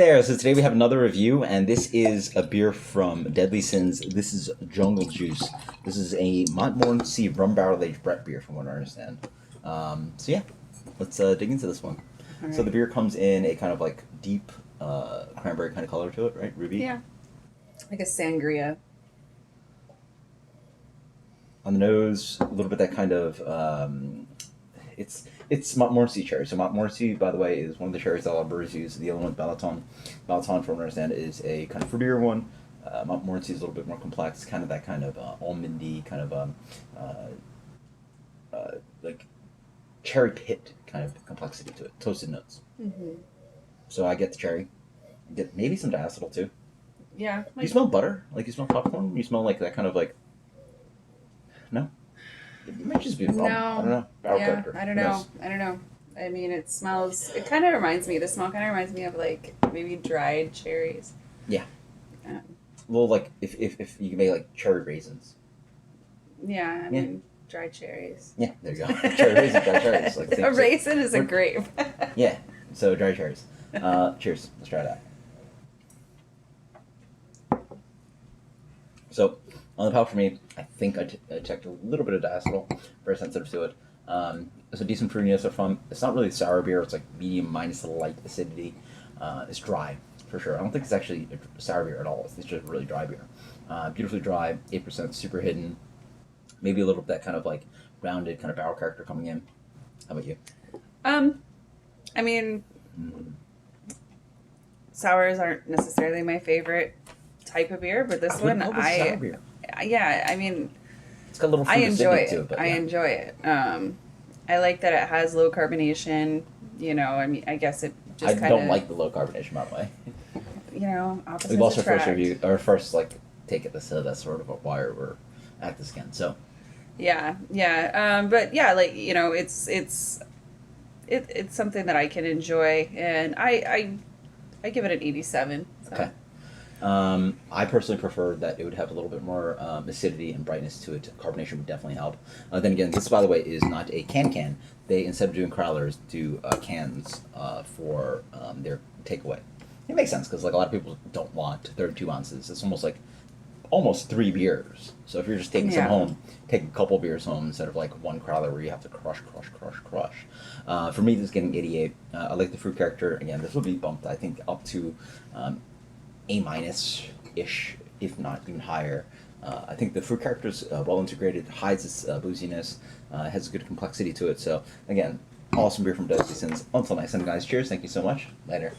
There, so today we have another review, and this is a beer from Deadly Sins. This is Jungle Juice. This is a Montmorency rum barrel aged Brett beer, from what I understand. So yeah, let's dig into this one. Right. So the beer comes in a kind of like deep cranberry kind of color to it, right, Ruby? Yeah, like a sangria. On the nose, a little bit that kind of it's Montmorency cherry. So Montmorency, by the way, is one of the cherries that a lot of brewers use. The other one, Balaton. Balaton, from what I understand, is a kind of fruitier one. Montmorency is a little bit more complex, kind of that kind of almondy, kind of like cherry pit kind of complexity to it. Toasted notes. Mm-hmm. So I get the cherry. I get maybe some diacetyl too. Yeah. You smell butter? Like you smell popcorn? You smell like that kind of like... No? It might just be rum. No. I don't know. Barrel character. I don't know. I don't know. I mean, it smells... It kind of reminds me... The smell kind of reminds me of, like, maybe dried cherries. Yeah. Well, like, if you can make, like, cherry raisins. Yeah, I mean, dried cherries. Yeah, there you go. Cherry raisins, dried cherries. Like A raisin is a grape. Yeah, so dried cherries. Cheers. Let's try that. So, on the palate for me, I think I checked a little bit of diacetyl. Very sensitive to it. It's a decent fruitiness up front. It's not really sour beer. It's like medium minus light acidity. It's dry, for sure. I don't think it's actually a sour beer at all. It's just really dry beer. Beautifully dry, 8%, super hidden. Maybe a little bit that kind of like rounded kind of barrel character coming in. How about you? I mean, sours aren't necessarily my favorite type of beer, but this one, sour beer. Yeah, I mean, It's got a little fruit I enjoy acidity it. to it. But I yeah. enjoy it. I like that it has low carbonation. You know, I mean, I guess it just kind of... I don't like the low carbonation, by the way. You know, opposites We lost our first attract. review, our first like take at this, so that's sort of why we're at this again. So Yeah. But yeah, like, you know, it's something that I can enjoy, and I give it an 87. So. okay. I personally prefer that it would have a little bit more acidity and brightness to it. Carbonation would definitely help. Then again, this, by the way, is not a can. They, instead of doing crowlers, do cans for their takeaway. It makes sense because like a lot of people don't want 32 ounces. It's almost 3 beers. So if you're just taking some home, take a couple beers home instead of like one crowler where you have to crush. For me, this is getting 88. I like the fruit character. Again, this will be bumped, I think, up to A-ish, if not even higher. I think the fruit character is well integrated, hides its booziness, has a good complexity to it. So again, awesome beer from Deadly Sins. Until next time, guys. Cheers. Thank you so much. Later.